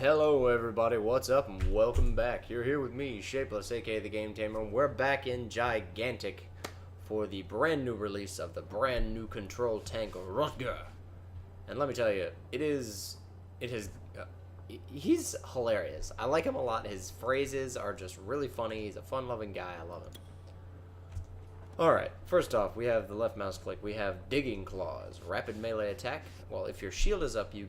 Hello everybody, what's up and welcome back. You're here with me, Shapeless, aka the Game Tamer. We're back in Gigantic for the brand new release of the brand new control tank Rutger. And let me tell you, he's hilarious. I like him a lot. His phrases are just really funny. He's a fun-loving guy. I love him. Alright, first off, we have the left mouse click. We have Digging Claws, rapid melee attack. Well, if your shield is up, you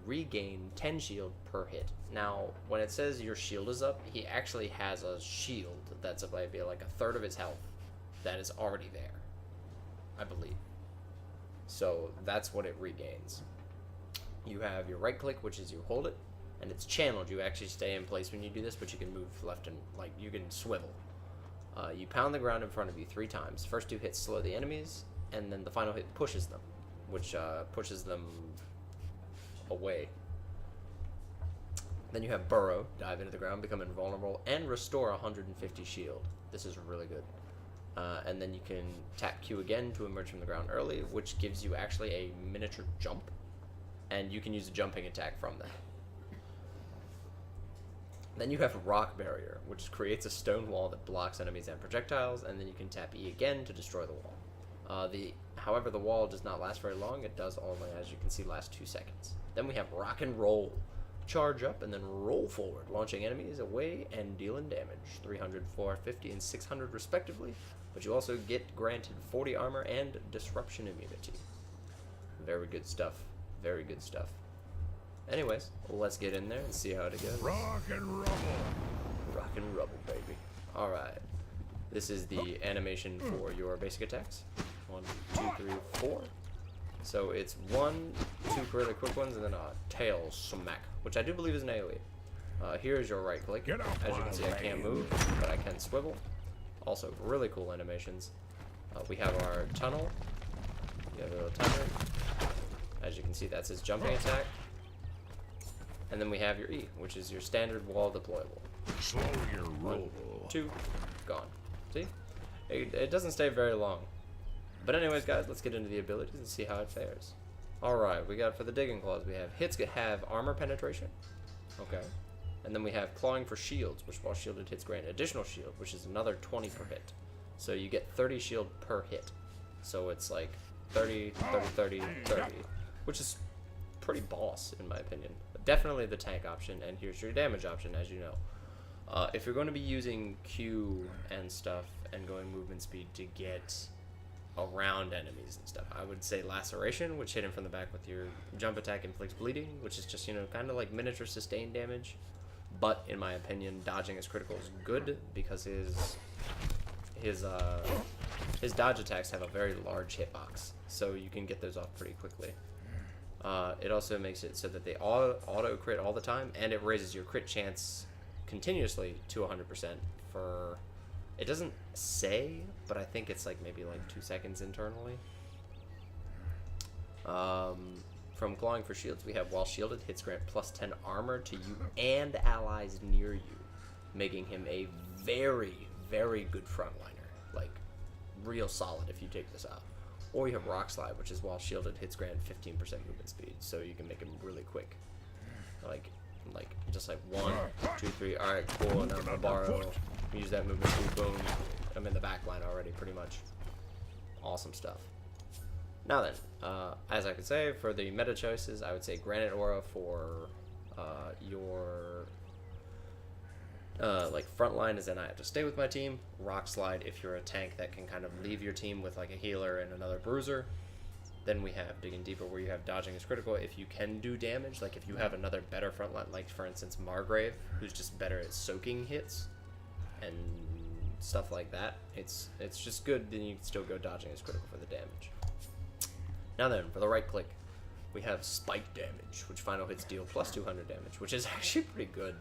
regain 10 shield per hit. Now, when it says your shield is up, he actually has a shield that's maybe like a third of his health that is already there, I believe. So that's what it regains. You have your right click, which is you hold it, and it's channeled. You actually stay in place when you do this, but you can move left and, like, you can swivel. You pound the ground in front of you 3 times. First 2 hits slow the enemies, and then the final hit pushes them, which pushes them away. Then you have Burrow, dive into the ground, become invulnerable, and restore 150 shield. This is really good. And then you can tap Q again to emerge from the ground early, which gives you actually a miniature jump, and you can use a jumping attack from that. Then you have Rock Barrier, which creates a stone wall that blocks enemies and projectiles, and then you can tap E again to destroy the wall. However, the wall does not last very long. It does only, as you can see, last 2 seconds. Then we have Rock and Roll. Charge up and then roll forward, launching enemies away and dealing damage. 300, 450, and 600 respectively, but you also get granted 40 armor and disruption immunity. Very good stuff. Very good stuff. Anyways, let's get in there and see how it goes. Rock and rubble. Rock and rubble, baby. Alright. This is the animation for your basic attacks. 1, 2, 3, 4. So it's 1, 2 really quick ones, and then a tail smack, which I do believe is an AoE. Here's your right click. As you can see, I can't move, but I can swivel. Also, really cool animations. We have our tunnel. You have a little timer. As you can see, that's his jumping attack. And then we have your E, which is your standard wall deployable. Slow your roll. 1, 2, gone. See? It doesn't stay very long. But anyways, guys, let's get into the abilities and see how it fares. Alright, we got for the Digging Claws, we have hits have armor penetration. Okay. And then we have Clawing for shields, which while shielded hits grant additional shield, which is another 20 per hit. So you get 30 shield per hit. So it's like 30, 30, 30, 30, which is pretty boss in my opinion. Definitely the tank option, and here's your damage option, as you know. If you're going to be using Q and stuff and going movement speed to get around enemies and stuff, I would say Laceration, which hit him from the back with your jump attack inflicts bleeding, which is just, you know, kind of like miniature sustained damage. But in my opinion, dodging as critical is good because his dodge attacks have a very large hitbox, so you can get those off pretty quickly. It also makes it so that they auto crit all the time, and it raises your crit chance continuously to 100% for, it doesn't say, but I think it's like maybe like 2 seconds internally. From Clawing for Shields, we have while shielded, hits grant plus 10 armor to you and allies near you, making him a very, very good frontliner. Like, real solid if you take this out. Or you have Rock Slide, which is while shielded, hits grant 15% movement speed, so you can make him really quick. Like just like 1, 2, 3. All right, cool. And I'm gonna borrow. Use that movement speed. Boom. I'm in the back line already, pretty much. Awesome stuff. Now then, as I could say, for the meta choices, I would say Granite Aura for your like frontline, is then I have to stay with my team. Rock Slide if you're a tank that can kind of leave your team with like a healer and another bruiser. Then we have Digging Deeper, where you have dodging is critical if you can do damage. Like if you have another better frontline, like for instance Margrave, who's just better at soaking hits and stuff like that. It's just good. Then you can still go dodging is critical for the damage. Now then, for the right click, we have Spike Damage, which final hits deal plus 200 damage, which is actually pretty good.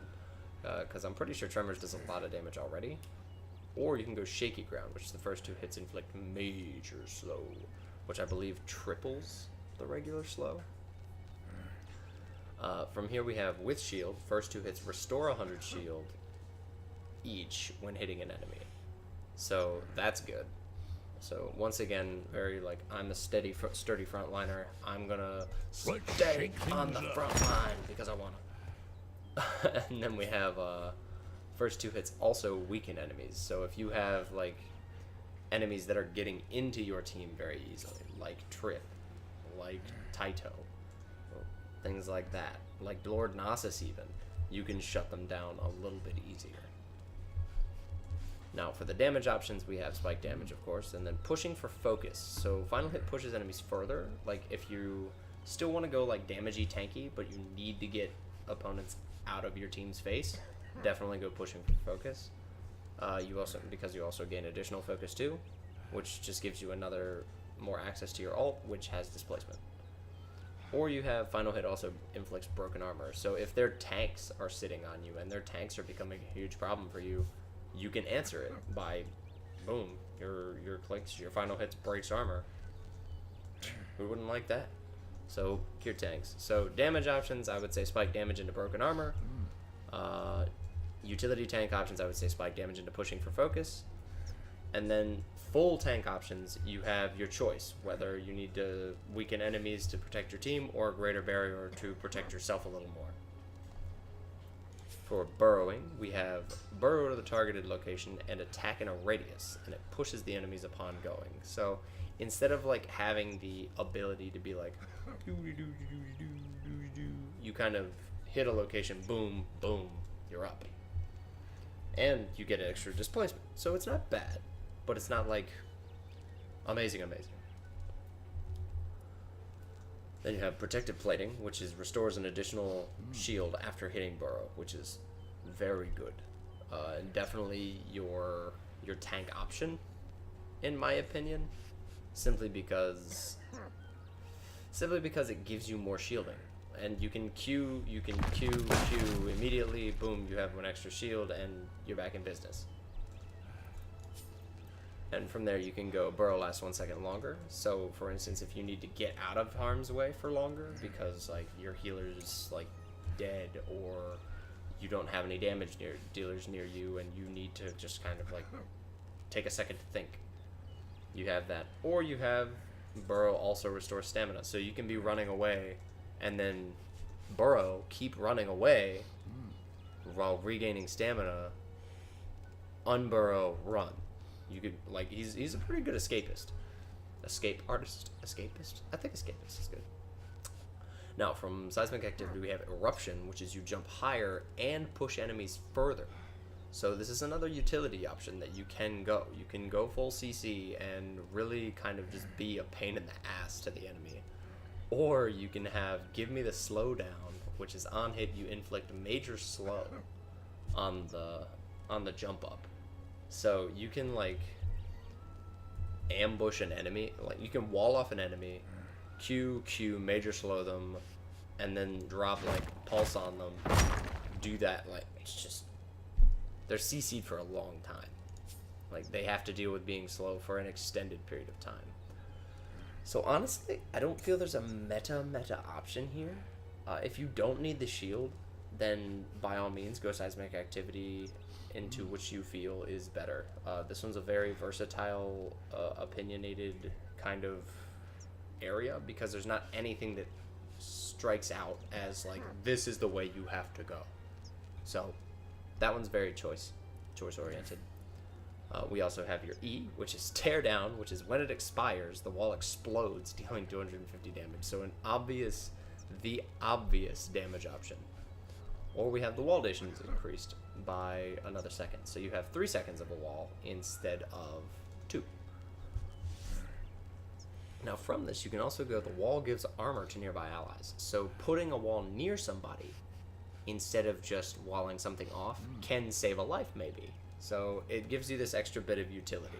Because I'm pretty sure Tremors does a lot of damage already. Or you can go Shaky Ground, which is the first 2 hits inflict major slow, which I believe triples the regular slow. From here we have with shield, first 2 hits restore 100 shield each when hitting an enemy. So that's good. So once again, very like, I'm a sturdy frontliner. I'm gonna stay on the front line because I wanna. And then we have first 2 hits also weaken enemies. So if you have like enemies that are getting into your team very easily, like Trip, like Taito, things like that, like Lord Nasus even, you can shut them down a little bit easier. Now for the damage options, we have spike damage, of course, and then pushing for focus. So final hit pushes enemies further. Like if you still want to go like damagey tanky, but you need to get opponents out of your team's face, definitely go pushing for focus. Because you also gain additional focus too, which just gives you another more access to your ult, which has displacement. Or you have final hit also inflicts broken armor. So if their tanks are sitting on you and their tanks are becoming a huge problem for you, you can answer it by boom, your clicks, your final hits breaks armor. Who wouldn't like that? So cure tanks. So damage options, I would say spike damage into broken armor. Utility tank options, I would say spike damage into pushing for focus. And then full tank options, you have your choice, whether you need to weaken enemies to protect your team or a greater barrier to protect yourself a little more. For burrowing, we have burrow to the targeted location and attack in a radius, and it pushes the enemies upon going. So instead of like having the ability to be like, you kind of hit a location, boom, boom, you're up. And you get extra displacement. So it's not bad, but it's not like amazing. Then you have protective plating, which restores an additional shield after hitting burrow, which is very good. And definitely your tank option, in my opinion, simply because it gives you more shielding. And you can Q immediately, boom, you have one extra shield and you're back in business. And from there you can go burrow lasts 1 second longer. So for instance, if you need to get out of harm's way for longer because like your healer's like dead or you don't have any damage dealers near you and you need to just kind of like take a second to think, you have that. Or you have burrow also restores stamina, so you can be running away and then burrow, keep running away while regaining stamina, unburrow, run. You could, like, he's a pretty good escapist. Escape artist? Escapist? I think escapist is good. Now, from seismic activity, we have eruption, which is you jump higher and push enemies further. So this is another utility option that you can go. You can go full CC and really kind of just be a pain in the ass to the enemy. Or you can have give me the slowdown, which is on hit you inflict major slow on the jump up. So you can like ambush an enemy, like you can wall off an enemy, Q, major slow them, and then drop like pulse on them. Do that, like it's just, they're CC'd for a long time. Like they have to deal with being slow for an extended period of time. So honestly, I don't feel there's a meta option here. If you don't need the shield, then by all means go seismic activity into which you feel is better. This one's a very versatile, opinionated kind of area because there's not anything that strikes out as like this is the way you have to go. So that one's very choice oriented. We also have your E, which is tear down, which is when it expires, the wall explodes, dealing 250 damage. So the obvious damage option. Or we have the wall duration is increased by another second. So you have 3 seconds of a wall instead of 2. Now from this, you can also go, the wall gives armor to nearby allies. So putting a wall near somebody instead of just walling something off can save a life maybe. So it gives you this extra bit of utility.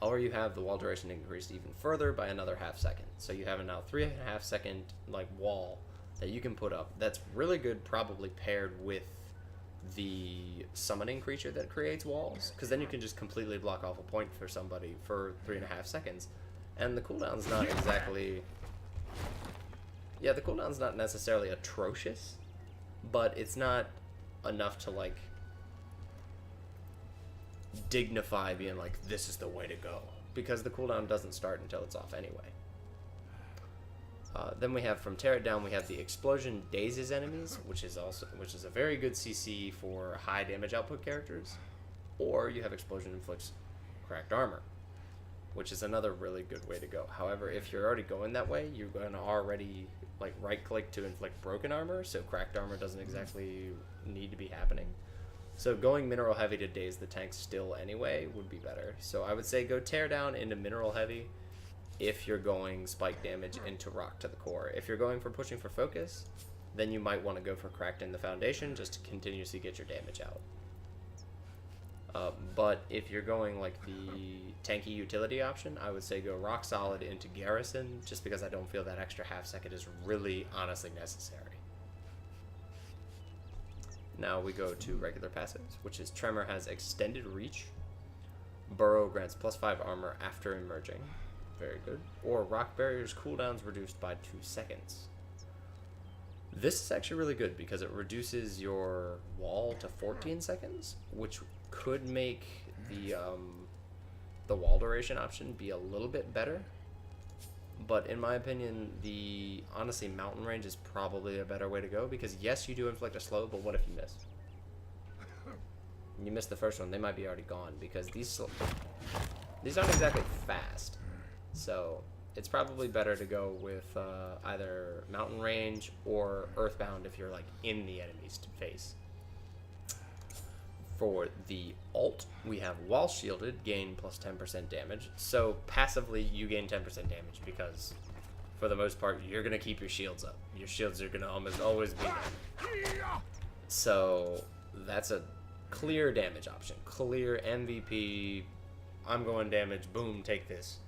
Or you have the wall duration increased even further by another half second. So you have a now 3.5 second like wall that you can put up. That's really good, probably paired with the summoning creature that creates walls, because then you can just completely block off a point for somebody for 3.5 seconds. And the cooldown's not exactly... Yeah, the cooldown's not necessarily atrocious, but it's not enough to, like, dignify being like, this is the way to go. Because the cooldown doesn't start until it's off anyway. Then we have from Tear It Down, we have the Explosion Dazes enemies, which is a very good CC for high damage output characters. Or you have Explosion Inflicts Cracked Armor, which is another really good way to go. However, if you're already going that way, you're going to already like right click to inflict broken armor, so cracked armor doesn't exactly need to be happening. So going mineral heavy to daze the tank still anyway would be better. So I would say go Tear Down into mineral heavy if you're going spike damage into rock to the core. If you're going for pushing for focus, then you might want to go for cracked in the foundation just to continuously get your damage out. But if you're going like the tanky utility option, I would say go rock solid into garrison, just because I don't feel that extra half second is really honestly necessary. Now we go to regular passives, which is Tremor has extended reach, Burrow grants +5 armor after emerging, very good, or Rock Barrier's cooldowns reduced by 2 seconds. This is actually really good because it reduces your wall to 14 seconds, which could make the wall duration option be a little bit better. But in my opinion, honestly, mountain range is probably a better way to go, because yes, you do inflict a slow, but what if you miss? You miss the first one, they might be already gone, because these aren't exactly fast. So it's probably better to go with either mountain range or earthbound if you're like in the enemy's face. For the ult, we have while shielded, gain +10% damage. So passively, you gain 10% damage because, for the most part, you're going to keep your shields up. Your shields are going to almost always be down. So that's a clear damage option. Clear MVP, I'm going damage, boom, take this.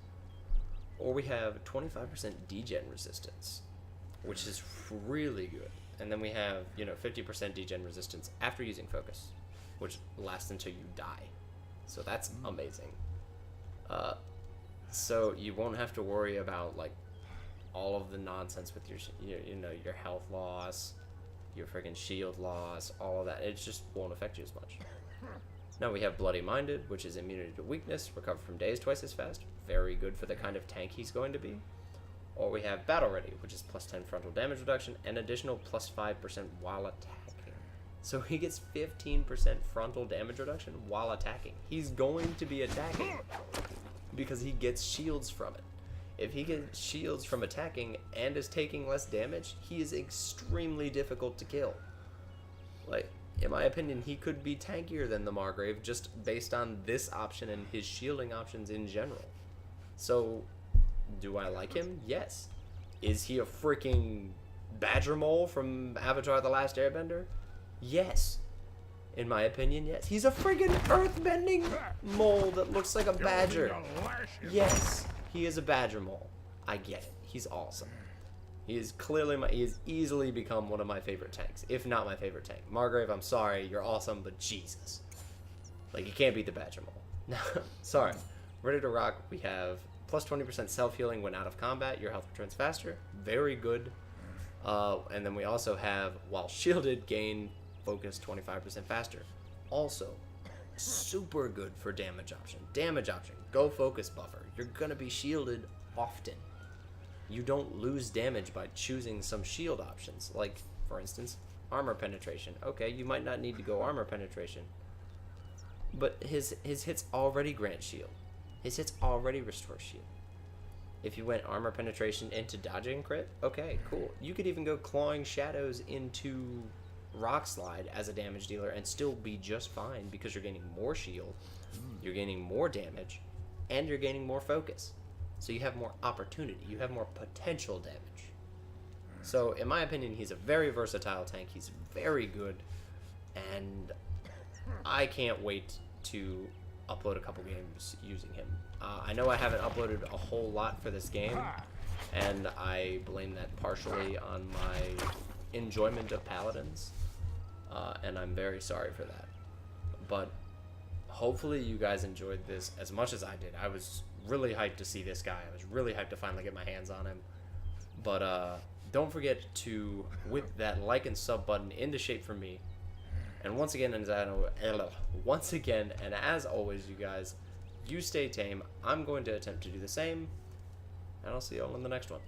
Or we have 25% degen resistance, which is really good. And then we have, 50% degen resistance after using focus, which lasts until you die. So that's amazing. So you won't have to worry about like all of the nonsense with your health loss, your friggin' shield loss, all of that. It just won't affect you as much. Now we have Bloodyminded, which is immunity to weakness, recover from daze twice as fast. Very good for the kind of tank he's going to be. Or we have Battle Ready, which is +10 frontal damage reduction and additional +5% while attacking. So he gets 15% frontal damage reduction while attacking. He's going to be attacking because he gets shields from it. If he gets shields from attacking and is taking less damage, he is extremely difficult to kill. Like, in my opinion, he could be tankier than the Margrave just based on this option and his shielding options in general. So, do I like him? Yes. Is he a freaking badger mole from Avatar: The Last Airbender? Yes. In my opinion, yes. He's a friggin' earthbending mole that looks like a badger. Yes, he is a badger mole. I get it. He's awesome. He is easily become one of my favorite tanks, if not my favorite tank. Margrave, I'm sorry, you're awesome, but Jesus. Like, you can't beat the badger mole. Sorry. Ready to rock, we have +20% self-healing when out of combat. Your health returns faster. Very good. And then we also have, while shielded, gain focus 25% faster. Also, super good for damage option. Damage option, go focus buffer. You're gonna be shielded often. You don't lose damage by choosing some shield options. Like, for instance, armor penetration. Okay, you might not need to go armor penetration, but his hits already grant shield. His hits already restore shield. If you went armor penetration into dodging crit, okay, cool. You could even go clawing shadows into rock slide as a damage dealer and still be just fine because you're gaining more shield, you're gaining more damage, and you're gaining more focus. So you have more opportunity, you have more potential damage. So in my opinion, he's a very versatile tank. He's very good, and I can't wait to upload a couple games using him. I know I haven't uploaded a whole lot for this game, and I blame that partially on my enjoyment of paladins, and I'm very sorry for that. But hopefully you guys enjoyed this as much as I did. I was really hyped to see this guy. I was really hyped to finally get my hands on him. But don't forget to whip that like and sub button into shape for me. And once again, and as always, you guys, you stay tame. I'm going to attempt to do the same, and I'll see you all in the next one.